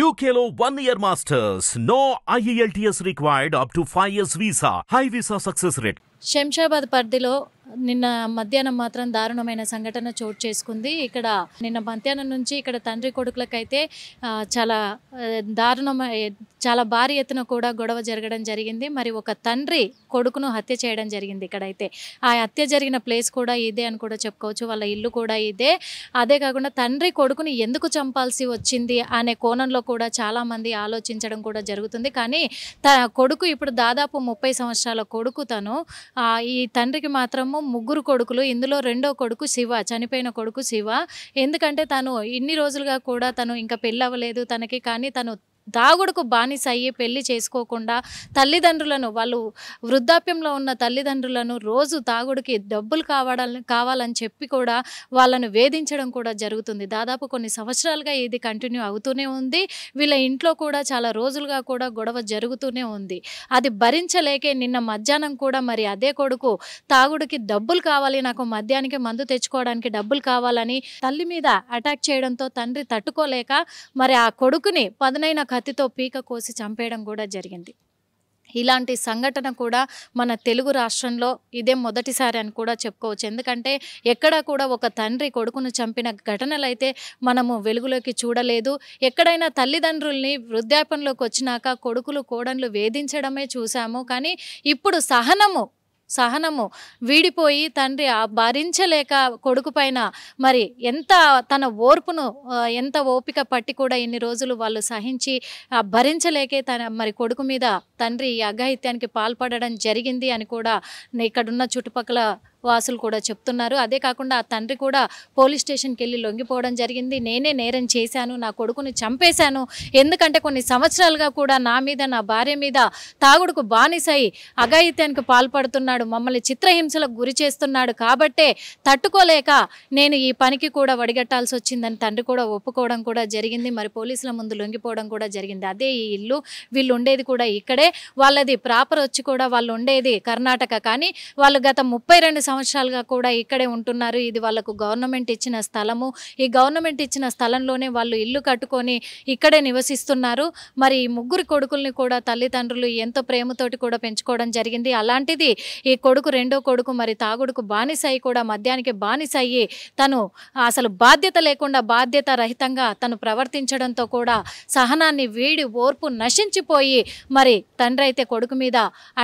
UKLO 1 year masters. No IELTS required up to 5 years visa. High visa success rate. Shamshabad పరిధిలో నిన్న మధ్యాహ్నం మాత్రం దారుణమైన సంఘటన చోటు చేసుకుంది. ఇక్కడ నిన్న మధ్యాహ్నం నుంచి ఇక్కడ తండ్రి కొడుకులకైతే చాలా చాలా భారీ ఎత్తున కూడా గొడవ జరగడం జరిగింది. మరి ఒక తండ్రి కొడుకును హత్య చేయడం జరిగింది. ఇక్కడైతే ఆ హత్య జరిగిన ప్లేస్ కూడా ఇదే అని కూడా చెప్పుకోవచ్చు. వాళ్ళ ఇల్లు కూడా ఇదే. అదే కాకుండా తండ్రి కొడుకుని ఎందుకు చంపాల్సి వచ్చింది అనే కోణంలో కూడా చాలామంది ఆలోచించడం కూడా జరుగుతుంది. కానీ కొడుకు ఇప్పుడు దాదాపు 30 సంవత్సరాల కొడుకు తను. ఈ తండ్రికి మాత్రము 3 కొడుకులు. ఇందులో రెండో కొడుకు శివ, చనిపోయిన కొడుకు శివ. ఎందుకంటే తను ఇన్ని రోజులుగా కూడా తను ఇంకా పెళ్ళి అవ్వలేదు తనకి. కానీ తను తాగుడుకు బానిస అయ్యి పెళ్లి చేసుకోకుండా తల్లిదండ్రులను, వాళ్ళు వృద్ధాప్యంలో ఉన్న తల్లిదండ్రులను రోజు తాగుడికి డబ్బులు కావాలని చెప్పి కూడా వాళ్ళను వేధించడం కూడా జరుగుతుంది. దాదాపు కొన్ని సంవత్సరాలుగా ఇది కంటిన్యూ అవుతూనే ఉంది. వీళ్ళ ఇంట్లో కూడా చాలా రోజులుగా కూడా గొడవ జరుగుతూనే ఉంది. అది భరించలేకే నిన్న మధ్యాహ్నం కూడా మరి అదే కొడుకు తాగుడికి డబ్బులు కావాలి, నాకు మధ్యాహ్నానికి మందు తెచ్చుకోవడానికి డబ్బులు కావాలని తల్లి మీద అటాక్ చేయడంతో తండ్రి తట్టుకోలేక మరి ఆ కొడుకుని పదునైన కత్తితో పీక కోసి చంపేయడం కూడా జరిగింది. ఇలాంటి సంఘటన కూడా మన తెలుగు రాష్ట్రంలో ఇదే మొదటిసారి అని కూడా చెప్పుకోవచ్చు. ఎందుకంటే ఎక్కడా కూడా ఒక తండ్రి కొడుకును చంపిన ఘటనలైతే మనము వెలుగులోకి చూడలేదు. ఎక్కడైనా తల్లిదండ్రుల్ని వృద్ధాప్యంలోకి వచ్చినాక కొడుకులు కోడన్లు వేధించడమే చూసాము. కానీ ఇప్పుడు సహనము వీడిపోయి తండ్రి భరించలేక కొడుకు పైన మరి ఎంత తన ఓర్పును ఎంత ఓపిక పట్టి కూడా ఇన్ని రోజులు వాళ్ళు సహించి భరించలేకే మరి కొడుకు మీద తండ్రి ఈ అఘాయిత్యానికి పాల్పడడం జరిగింది అని కూడా ఇక్కడున్న చుట్టుపక్కల వాసులు కూడా చెప్తున్నారు. అదే కాకుండా ఆ తండ్రి కూడా పోలీస్ స్టేషన్కి వెళ్ళి లొంగిపోవడం జరిగింది. నేనే నేరం చేశాను, నా కొడుకుని చంపేశాను, ఎందుకంటే కొన్ని సంవత్సరాలుగా కూడా నా మీద నా భార్య మీద తాగుడుకు బానిసై అఘాయిత్యానికి పాల్పడుతున్నాడు, మమ్మల్ని చిత్రహింసలకు గురి చేస్తున్నాడు, కాబట్టే తట్టుకోలేక నేను ఈ పనికి కూడా వడిగట్టాల్సి వచ్చిందని తండ్రి కూడా ఒప్పుకోవడం కూడా జరిగింది. మరి పోలీసుల ముందు లొంగిపోవడం కూడా జరిగింది. అదే ఈ ఇల్లు, వీళ్ళు ఉండేది కూడా ఇక్కడే. వాళ్ళది ప్రాపర్ వచ్చి కూడా వాళ్ళు ఉండేది కర్ణాటక. కానీ వాళ్ళు గత 32 సంవత్సరాలుగా కూడా ఇక్కడే ఉంటున్నారు. ఇది వాళ్ళకు గవర్నమెంట్ ఇచ్చిన స్థలము. ఈ గవర్నమెంట్ ఇచ్చిన స్థలంలోనే వాళ్ళు ఇల్లు కట్టుకొని ఇక్కడే నివసిస్తున్నారు. మరి ఈ 3 కొడుకుల్ని కూడా తల్లిదండ్రులు ఎంతో ప్రేమతోటి కూడా పెంచుకోవడం జరిగింది. అలాంటిది ఈ కొడుకు, రెండో కొడుకు మరి తాగుడుకు బానిసై కూడా మద్యానికి బానిసయ్యి తను అసలు బాధ్యత లేకుండా బాధ్యత రహితంగా తను ప్రవర్తించడంతో కూడా సహనాన్ని వీడి ఓర్పు నశించిపోయి మరి తండ్రి అయితే కొడుకు మీద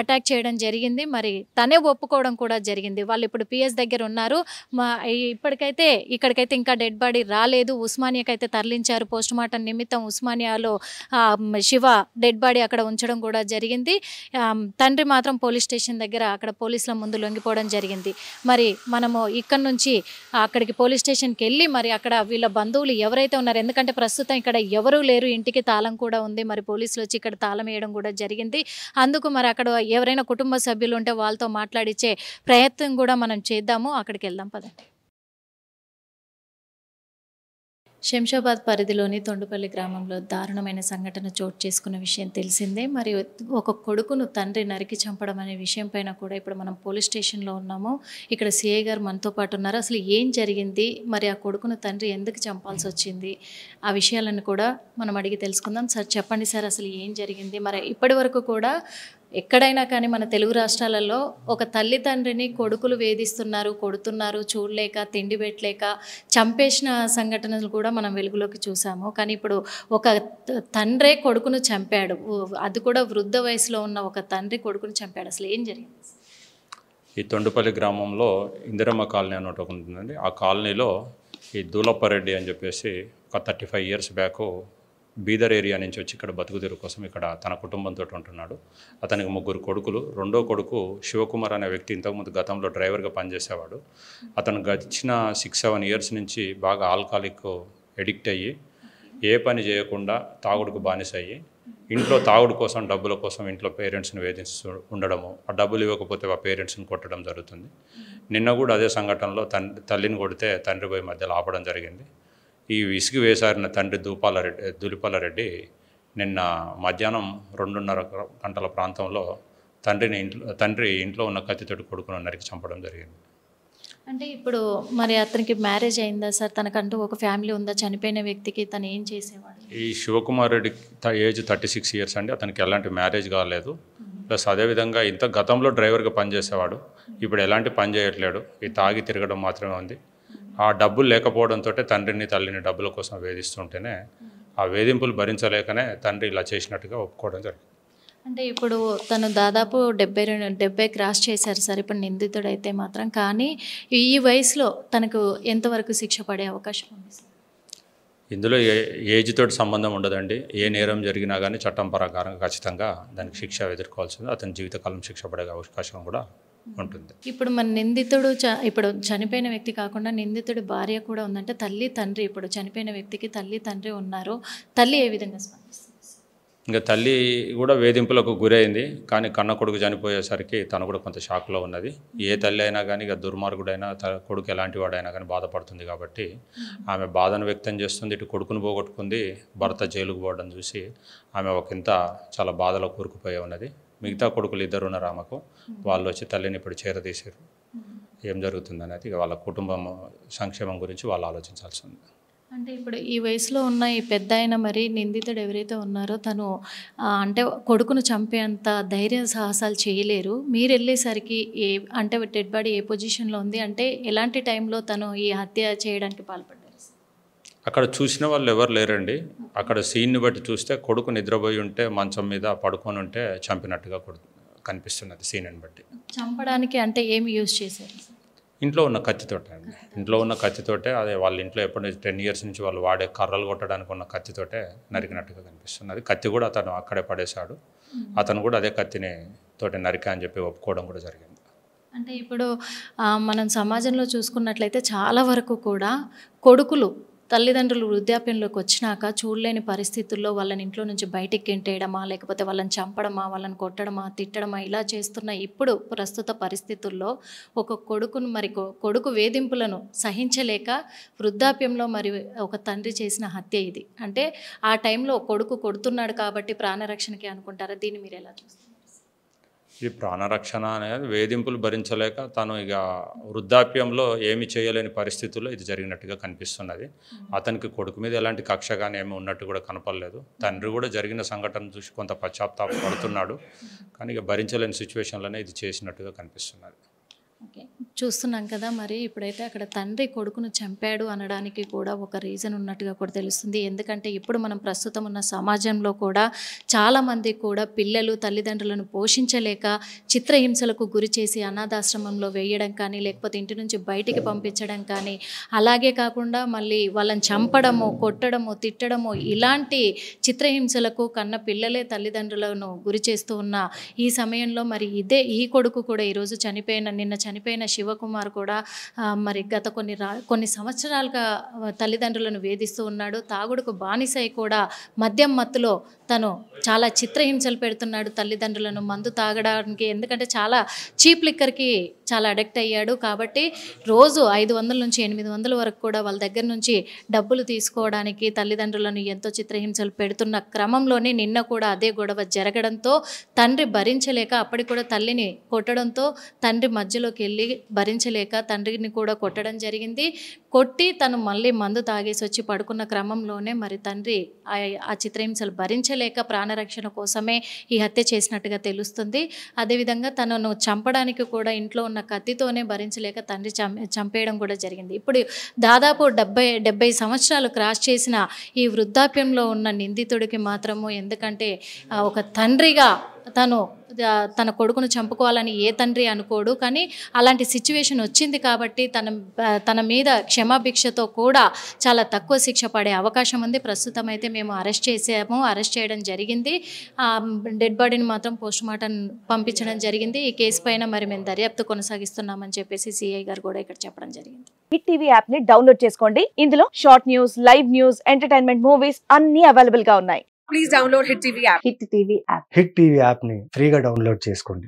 అటాక్ చేయడం జరిగింది. మరి తనే ఒప్పుకోవడం కూడా జరిగింది. వాళ్ళు ఇప్పుడు పిఎస్ దగ్గర ఉన్నారు. ఇక్కడికైతే ఇంకా డెడ్ బాడీ రాలేదు. ఉస్మానియాకి అయితే తరలించారు పోస్ట్ మార్టం నిమిత్తం. ఉస్మానియాలో శివ డెడ్ బాడీ అక్కడ ఉంచడం కూడా జరిగింది. తండ్రి మాత్రం పోలీస్ స్టేషన్ దగ్గర అక్కడ పోలీసుల ముందు లొంగిపోవడం జరిగింది. మరి మనము ఇక్కడ నుంచి అక్కడికి పోలీస్ స్టేషన్కి వెళ్ళి మరి అక్కడ వీళ్ళ బంధువులు ఎవరైతే ఉన్నారు, ఎందుకంటే ప్రస్తుతం ఇక్కడ ఎవరూ లేరు, ఇంటికి తాళం కూడా ఉంది. మరి పోలీసులు వచ్చి ఇక్కడ తాళం వేయడం కూడా జరిగింది. అందుకు మరి అక్కడ ఎవరైనా కుటుంబ సభ్యులు ఉంటే వాళ్ళతో మాట్లాడించే ప్రయత్నం కూడా మనం చేద్దాము. అక్కడికి వెళ్దాం పదండి. శంషాబాద్ పరిధిలోని తొండుపల్లి గ్రామంలో దారుణమైన సంఘటన చోటు చేసుకున్న విషయం తెలిసిందే. మరి ఒక కొడుకును తండ్రి నరికి చంపడం అనే విషయం పైన కూడా ఇప్పుడు మనం పోలీస్ స్టేషన్లో ఉన్నాము. ఇక్కడ సిఐ గారు మనతో పాటు ఉన్నారు. అసలు ఏం జరిగింది, మరి ఆ కొడుకును తండ్రి ఎందుకు చంపాల్సి వచ్చింది, ఆ విషయాలను కూడా మనం అడిగి తెలుసుకుందాం. సార్ చెప్పండి సార్, అసలు ఏం జరిగింది? మరి ఇప్పటి వరకు కూడా ఎక్కడైనా కానీ మన తెలుగు రాష్ట్రాలలో ఒక తల్లిదండ్రిని కొడుకులు వేధిస్తున్నారు, కొడుతున్నారు, చూడలేక తిండి పెట్టలేక చంపేసిన సంఘటనలు కూడా మనం వెలుగులోకి చూసాము. కానీ ఇప్పుడు ఒక తండ్రే కొడుకును చంపాడు, అది కూడా వృద్ధ వయసులో ఉన్న ఒక తండ్రి కొడుకును చంపాడు. అసలు ఏం జరిగింది? ఈ తొండుపల్లి గ్రామంలో ఇందిరమ్మ కాలనీ అని ఒకటి ఉంటుందండి. ఆ కాలనీలో ఈ దూలప్పారెడ్డి అని చెప్పేసి ఒక 35 ఇయర్స్ బ్యాక్ బీదర్ ఏరియా నుంచి వచ్చి ఇక్కడ బతుకుదెరువు కోసం ఇక్కడ తన కుటుంబంతో ఉంటున్నాడు. అతనికి 3 కొడుకులు. రెండో కొడుకు శివకుమార్ అనే వ్యక్తి ఇంతకుముందు గతంలో డ్రైవర్గా పనిచేసేవాడు. అతను గడిచిన 6-7 ఇయర్స్ నుంచి బాగా ఆల్కహాలిక్ ఎడిక్ట్ అయ్యి ఏ పని చేయకుండా తాగుడుకు బానిస అయ్యి ఇంట్లో తాగుడు కోసం, డబ్బుల కోసం ఇంట్లో పేరెంట్స్ని వేధిస్తూ ఉండడము, ఆ డబ్బులు ఇవ్వకపోతే ఆ పేరెంట్స్ని కొట్టడం జరుగుతుంది. నిన్న కూడా అదే సంఘటనలో తల్లిని కొడితే తండ్రి పోయి మధ్యలో ఆపడం జరిగింది. ఈ విసిగి వేసారిన తండ్రి దులిపాలరెడ్డి నిన్న మధ్యాహ్నం 2:30 గంటల ప్రాంతంలో తండ్రి ఇంట్లో ఉన్న కత్తితోటి కొడుకును నరికి చంపడం జరిగింది. అంటే ఇప్పుడు మరి అతనికి మ్యారేజ్ అయిందా సార్? తనకంటూ ఒక ఫ్యామిలీ ఉందా? చనిపోయిన వ్యక్తికి తను ఏం చేసేవాడు? ఈ శివకుమార్ రెడ్డి ఏజ్ 36 ఇయర్స్ అండి. అతనికి ఎలాంటి మ్యారేజ్ కాలేదు. ప్లస్ అదేవిధంగా ఇంత గతంలో డ్రైవర్గా పనిచేసేవాడు. ఇప్పుడు ఎలాంటి పని చేయట్లేడు. ఈ తాగి తిరగడం మాత్రమే ఉంది. ఆ డబ్బులు లేకపోవడంతో తండ్రిని తల్లిని డబ్బుల కోసం వేధిస్తుంటేనే ఆ వేధింపులు భరించలేకనే తండ్రి ఇలా చేసినట్టుగా ఒప్పుకోవడం జరిగింది. అంటే ఇప్పుడు తను దాదాపు 70 క్రాస్ చేశారు సార్ ఇప్పుడు నిందితుడైతే మాత్రం. కానీ ఈ వయసులో తనకు ఎంతవరకు శిక్ష పడే అవకాశం ఉంది సార్? ఇందులో ఏజ్ తోటి సంబంధం ఉండదండి. ఏ నేరం జరిగినా కానీ చట్టం ప్రకారం ఖచ్చితంగా దానికి శిక్ష ఎదుర్కోవాల్సింది. అతని జీవితకాలం శిక్ష పడే అవకాశం కూడా ఉంటుంది. ఇప్పుడు మన నిందితుడు ఇప్పుడు చనిపోయిన వ్యక్తి కాకుండా నిందితుడి భార్య కూడా ఉందంటే తల్లి తండ్రి, ఇప్పుడు చనిపోయిన వ్యక్తికి తల్లి తండ్రి ఉన్నారు. తల్లి ఏ విధంగా స్పందిస్తుంది? ఇంకా తల్లి కూడా వేధింపులకు గురైంది. కానీ కన్న కొడుకు చనిపోయేసరికి తను కూడా కొంత షాక్లో ఉన్నది. ఏ తల్లి అయినా కానీ ఇక దుర్మార్గుడైనా కొడుకు ఎలాంటి వాడైనా కానీ బాధపడుతుంది కాబట్టి ఆమె బాధను వ్యక్తం చేస్తుంది. ఇటు కొడుకును పోగొట్టుకుంది, భర్త జైలుకు పోవడం చూసి ఆమె ఒకంత చాలా బాధలో కూరుకుపోయి ఉన్నది. మిగతా కొడుకులు ఇద్దరు ఉన్నారు ఆమెకు. వాళ్ళు వచ్చి తల్లిని ఇప్పుడు చేరదీశారు. ఏం జరుగుతుందనేది ఇక వాళ్ళ కుటుంబం సంక్షేమం గురించి వాళ్ళు ఆలోచించాల్సి ఉంది. అంటే ఇప్పుడు ఈ వయసులో ఉన్న ఈ పెద్ద ఆయన మరి నిందితుడు ఎవరైతే ఉన్నారో తను అంటే కొడుకును చంపేంత ధైర్య సాహసాలు చేయలేరు. మీరు వెళ్ళేసరికి అంటే డెడ్ బాడీ ఏ పొజిషన్లో ఉంది, అంటే ఎలాంటి టైంలో తను ఈ హత్య చేయడానికి పాల్పడ్డారు? అక్కడ చూసిన వాళ్ళు ఎవరు లేరండి. అక్కడ సీన్ని బట్టి చూస్తే కొడుకు నిద్రపోయి ఉంటే మంచం మీద పడుకొని ఉంటే చంపినట్టుగా కనిపిస్తున్నది సీన్ని బట్టి. చంపడానికి అంటే ఏమి యూజ్ చేశారు? ఇంట్లో ఉన్న కత్తితోటే అండి. ఇంట్లో ఉన్న కత్తితోటే, అదే వాళ్ళ ఇంట్లో ఎప్పటి 10 ఇయర్స్ నుంచి వాళ్ళు వాడే కర్రలు కొట్టడానికి ఉన్న కత్తితోటే నరికినట్టుగా కనిపిస్తున్నది. కత్తి కూడా అతను అక్కడే పడేశాడు. అతను కూడా అదే కత్తిని తోటి నరికా అని చెప్పి ఒప్పుకోవడం కూడా జరిగింది. అంటే ఇప్పుడు మనం సమాజంలో చూసుకున్నట్లయితే చాలా వరకు కూడా కొడుకులు తల్లిదండ్రులు వృద్ధాప్యంలోకి వచ్చినాక చూడలేని పరిస్థితుల్లో వాళ్ళని ఇంట్లో నుంచి బయటికి గెంటేయడమా, లేకపోతే వాళ్ళని చంపడమా, వాళ్ళని కొట్టడమా, తిట్టడమా ఇలా చేస్తున్న ఇప్పుడు ప్రస్తుత పరిస్థితుల్లో ఒక కొడుకును కొడుకు వేధింపులను సహించలేక వృద్ధాప్యంలో మరి ఒక తండ్రి చేసిన హత్య ఇది. అంటే ఆ టైంలో కొడుకు కొడుతున్నాడు కాబట్టి ప్రాణరక్షణకి అనుకుంటారా? దీన్ని మీరు ఎలా చూస్తారు? ఈ ప్రాణరక్షణ అనేది వేధింపులు భరించలేక తను ఇక వృద్ధాప్యంలో ఏమి చేయలేని పరిస్థితుల్లో ఇది జరిగినట్టుగా కనిపిస్తున్నది. అతనికి కొడుకు మీద ఎలాంటి కక్ష కానీ ఏమి ఉన్నట్టు కూడా కనపడలేదు. తండ్రి కూడా జరిగిన సంఘటన చూసి కొంత పశ్చాత్తాప పడుతున్నాడు. కానీ ఇక భరించలేని సిచ్యువేషన్లోనే ఇది చేసినట్టుగా కనిపిస్తున్నది. ఓకే, చూస్తున్నాం కదా. మరి ఇప్పుడైతే అక్కడ తండ్రి కొడుకును చంపాడు అనడానికి కూడా ఒక రీజన్ ఉన్నట్టుగా కూడా తెలుస్తుంది. ఎందుకంటే ఇప్పుడు మనం ప్రస్తుతం ఉన్న సమాజంలో కూడా చాలామంది కూడా పిల్లలు తల్లిదండ్రులను పోషించలేక చిత్రహింసలకు గురి చేసి అనాథాశ్రమంలో వేయడం కానీ, లేకపోతే ఇంటి నుంచి బయటికి పంపించడం కానీ, అలాగే కాకుండా మళ్ళీ వాళ్ళని చంపడము, కొట్టడము, తిట్టడము, ఇలాంటి చిత్రహింసలకు కన్న పిల్లలే తల్లిదండ్రులను గురి చేస్తూ ఉన్న ఈ సమయంలో మరి ఈ కొడుకు కూడా ఈరోజు నిన్న చనిపోయిన శివకుమార్ కూడా మరి గత కొన్ని సంవత్సరాలుగా తల్లిదండ్రులను వేధిస్తూ ఉన్నాడు. తాగుడుకు బానిసై కూడా మద్యం మత్తులో తను చాలా చిత్రహింసలు పెడుతున్నాడు తల్లిదండ్రులను మందు తాగడానికి. ఎందుకంటే చాలా చీప్ లిక్కర్కి చాలా అడిక్ట్ అయ్యాడు. కాబట్టి రోజు 500 నుంచి 800 వరకు కూడా వాళ్ళ దగ్గర నుంచి డబ్బులు తీసుకోవడానికి తల్లిదండ్రులను ఎంతో చిత్రహింసలు పెడుతున్న క్రమంలోనే నిన్న కూడా అదే గొడవ జరగడంతో తండ్రి భరించలేక అప్పటికి కూడా తల్లిని కొట్టడంతో తండ్రి మధ్యలోకి వెళ్ళి భరించలేక తండ్రిని కూడా కొట్టడం జరిగింది. కొట్టి తను మళ్ళీ మందు తాగేసి వచ్చి పడుకున్న క్రమంలోనే మరి తండ్రి ఆ చిత్రహింసలు భరించలేక ప్రాణరక్షణ కోసమే ఈ హత్య చేసినట్టుగా తెలుస్తుంది. అదేవిధంగా తనను చంపడానికి కూడా ఇంట్లో ఉన్న కత్తితోనే భరించలేక తండ్రి చంపేయడం కూడా జరిగింది. ఇప్పుడు దాదాపు 70 సంవత్సరాలు క్రాస్ చేసిన ఈ వృద్ధాప్యంలో ఉన్న నిందితుడికి మాత్రము, ఎందుకంటే ఒక తండ్రిగా తన కొడుకును చంపుకోవాలని ఏ తండ్రి అనుకోడు. కానీ అలాంటి సిచ్యువేషన్ వచ్చింది కాబట్టి తన మీద క్షమాభిక్షతో కూడా చాలా తక్కువ శిక్ష పడే అవకాశం ఉంది. ప్రస్తుతం అయితే మేము అరెస్ట్ చేయడం జరిగింది. డెడ్ బాడీని మాత్రం పోస్ట్మార్టం పంపించడం జరిగింది. ఈ కేసు పైన మరి మేము దర్యాప్తు కొనసాగిస్తున్నామని చెప్పేసి సిఐ గారు కూడా ఇక్కడ చెప్పడం జరిగింది. హిట్ టీవీ యాప్ ని డౌన్లోడ్ చేసుకోండి. ఇందులో short news, live news, entertainment movies అన్ని అవైలబుల్ గా ఉన్నాయి. Please download hit TV app. Hit TV app ని ఫ్రీగా డౌన్లోడ్ చేసుకోండి.